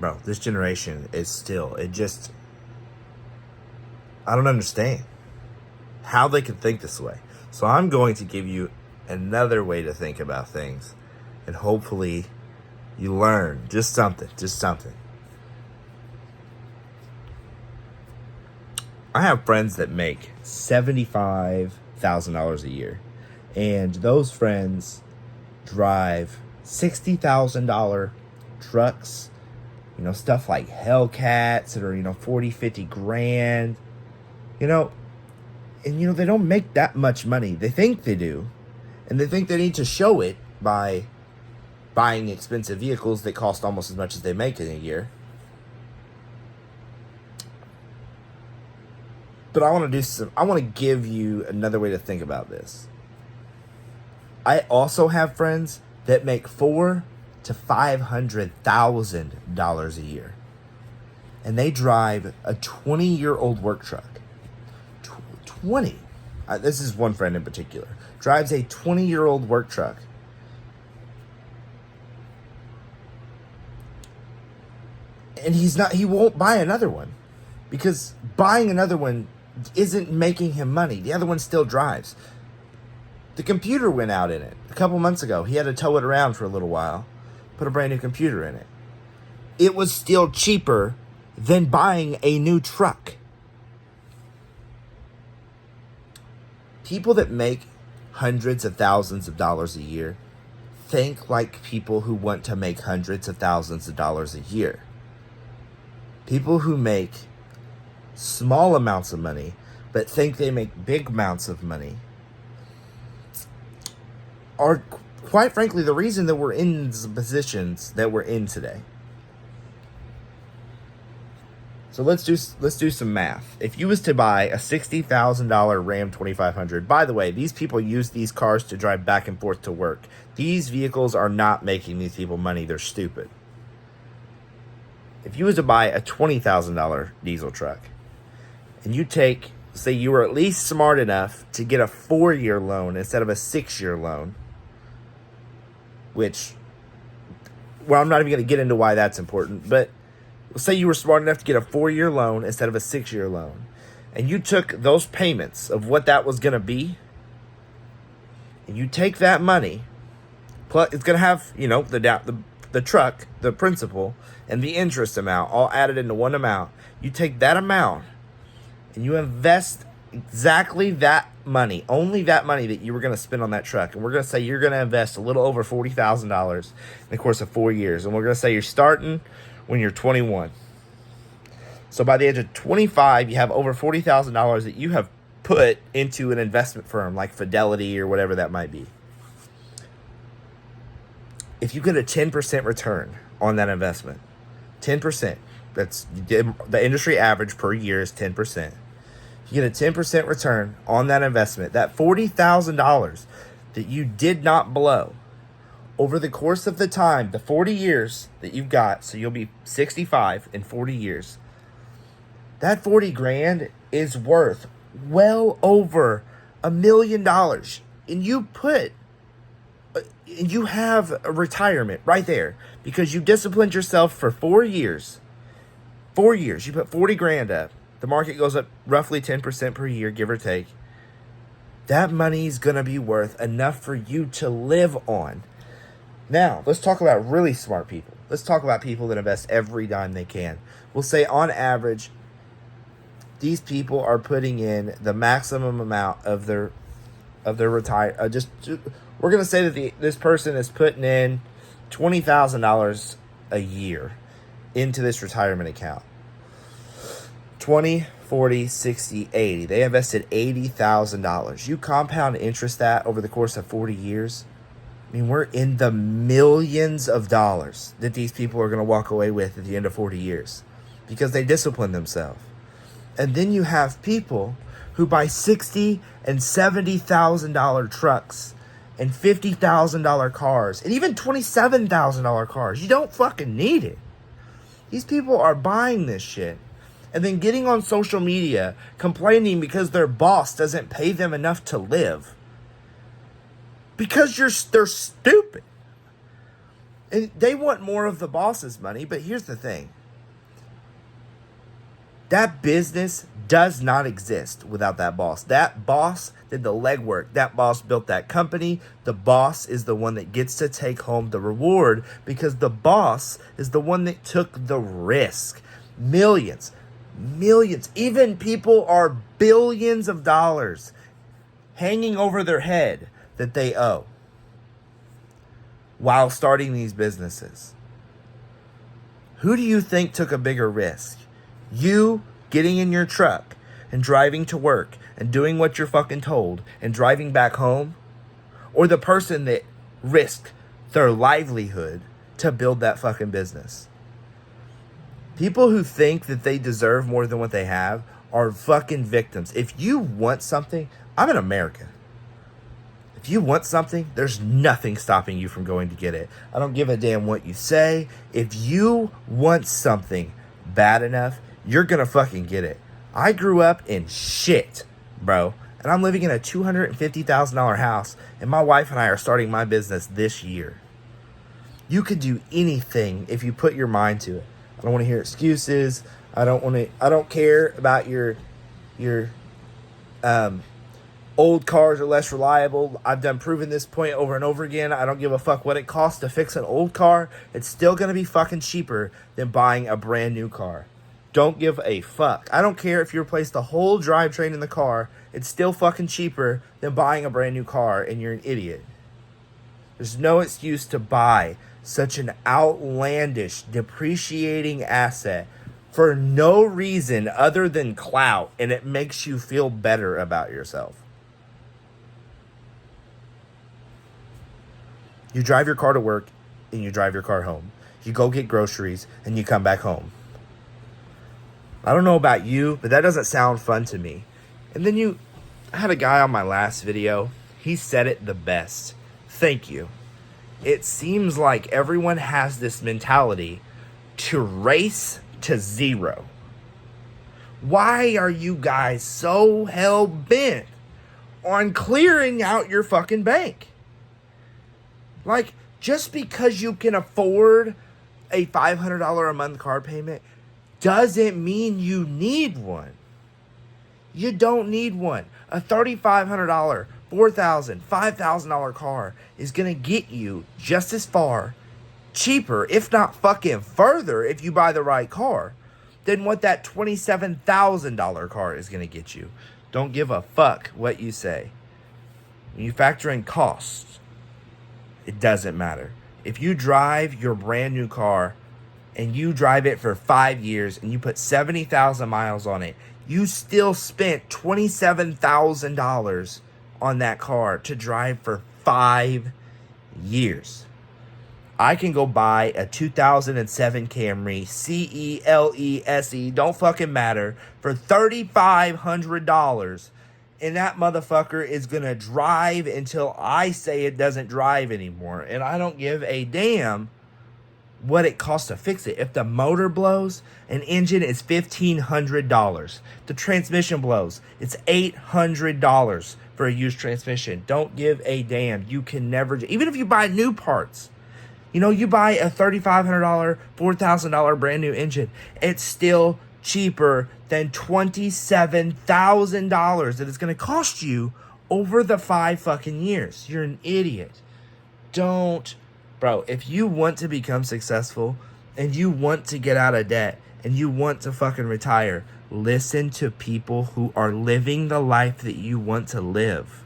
bro, this generation is still, I don't understand how they can think this way. So I'm going to give you another way to think about things, and hopefully you learn just something. I have friends that make $75,000 a year, and those friends drive $60,000 trucks, stuff like Hellcats that are, 40, 50 grand, and, they don't make that much money. They think they do, and they think they need to show it by buying expensive vehicles that cost almost as much as they make in a year. But I want to give you another way to think about this. I also have friends that make $400,000 to $500,000 a year, and they drive a 20-year-old work truck. 20. This is one friend in particular. Drives a 20-year-old work truck. And he won't buy another one, because buying another one isn't making him money. The other one still drives. The computer went out in it a couple months ago. He had to tow it around for a little while, put a brand new computer in it. It was still cheaper than buying a new truck. People that make hundreds of thousands of dollars a year think like people who want to make hundreds of thousands of dollars a year. People who make small amounts of money but think they make big amounts of money are, quite frankly, the reason that we're in the positions that we're in today. So let's do some math. If you was to buy a $60,000 Ram 2500, by the way, these people use these cars to drive back and forth to work. These vehicles are not making these people money. They're stupid. If you was to buy a $20,000 diesel truck, and you say you were at least smart enough to get a 4-year loan instead of a 6-year loan, which, well, I'm not even going to get into why that's important, but say you were smart enough to get a 4-year loan instead of a 6-year loan, and you took those payments of what that was going to be, and you take that money, plus it's going to have, the truck, the principal, and the interest amount all added into one amount. You take that amount and you invest exactly that money, only that money that you were going to spend on that truck. And we're going to say you're going to invest a little over $40,000 in the course of 4 years. And we're going to say you're starting when you're 21. So by the age of 25, you have over $40,000 that you have put into an investment firm like Fidelity or whatever that might be. If you get a 10% return on that investment, 10%, that's the industry average per year is 10%. If you get a 10% return on that investment, that $40,000 that you did not blow over the course of the time, the 40 years that you've got, so you'll be 65 in 40 years, that 40 grand is worth well over $1 million. And you have a retirement right there because you disciplined yourself for 4 years. 4 years. You put 40 grand up. The market goes up roughly 10% per year, give or take. That money is going to be worth enough for you to live on. Now, let's talk about really smart people. Let's talk about people that invest every dime they can. We'll say on average, these people are putting in the maximum amount of their retire. We're going to say that this person is putting in $20,000 a year into this retirement account. 20, 40, 60, 80. They invested $80,000. You compound interest that over the course of 40 years. I mean, we're in the millions of dollars that these people are going to walk away with at the end of 40 years because they disciplined themselves. And then you have people who buy $60,000 and $70,000 trucks and $50,000 cars and even $27,000 cars. You don't fucking need it. These people are buying this shit and then getting on social media complaining because their boss doesn't pay them enough to live. Because they're stupid. And they want more of the boss's money, but here's the thing. That business does not exist without that boss. That boss did the legwork. That boss built that company. The boss is the one that gets to take home the reward because the boss is the one that took the risk. Millions, even people are billions of dollars hanging over their head that they owe while starting these businesses. Who do you think took a bigger risk? You getting in your truck and driving to work and doing what you're fucking told and driving back home? Or the person that risked their livelihood to build that fucking business? People who think that they deserve more than what they have are fucking victims. If you want something, I'm in America. If you want something, there's nothing stopping you from going to get it. I don't give a damn what you say. If you want something bad enough, you're gonna fucking get it. I grew up in shit, bro. And I'm living in a $250,000 house. And my wife and I are starting my business this year. You could do anything if you put your mind to it. I don't want to hear excuses. I don't care about your old cars are less reliable. I've done proving this point over and over again. I don't give a fuck what it costs to fix an old car. It's still going to be fucking cheaper than buying a brand new car. Don't give a fuck. I don't care if you replace the whole drivetrain in the car. It's still fucking cheaper than buying a brand new car, and you're an idiot. There's no excuse to buy such an outlandish, depreciating asset for no reason other than clout, and it makes you feel better about yourself. You drive your car to work, and you drive your car home. You go get groceries, and you come back home. I don't know about you, but that doesn't sound fun to me. And then I had a guy on my last video. He said it the best. Thank you. It seems like everyone has this mentality to race to zero. Why are you guys so hell-bent on clearing out your fucking bank? Like, just because you can afford a $500 a month car payment doesn't mean you need one. You don't need one. A $3,500, $4,000, $5,000 car is going to get you just as far, cheaper, if not fucking further, if you buy the right car, than what that $27,000 car is going to get you. Don't give a fuck what you say. When you factor in costs, it doesn't matter. If you drive your brand new car and you drive it for 5 years and you put 70,000 miles on it, you still spent $27,000 on that car to drive for 5 years. I can go buy a 2007 Camry CELESE, don't fucking matter, for $3,500, and that motherfucker is gonna drive until I say it doesn't drive anymore, and I don't give a damn what it costs to fix it. If the motor blows, an engine is $1,500. The transmission blows, it's $800 for a used transmission. Don't give a damn. You can never, even if you buy new parts, you buy a $3,500, $4,000 brand new engine, it's still cheaper than $27,000 that it's going to cost you over the 5 fucking years. You're an idiot. Bro, if you want to become successful and you want to get out of debt and you want to fucking retire, listen to people who are living the life that you want to live.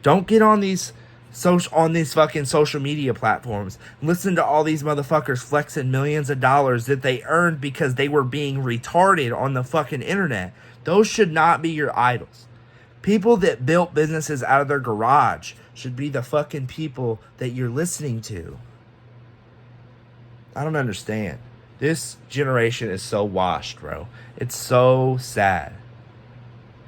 Don't get on these fucking social media platforms. Listen to all these motherfuckers flexing millions of dollars that they earned because they were being retarded on the fucking internet. Those should not be your idols. People that built businesses out of their garage should be the fucking people that you're listening to. I don't understand. This generation is so washed, bro. It's so sad.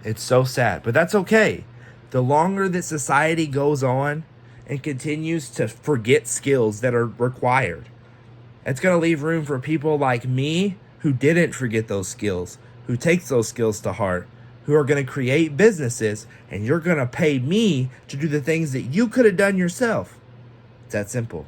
It's so sad. But that's okay. The longer that society goes on and continues to forget skills that are required, it's going to leave room for people like me who didn't forget those skills, who takes those skills to heart, who are going to create businesses, and you're going to pay me to do the things that you could have done yourself. It's that simple.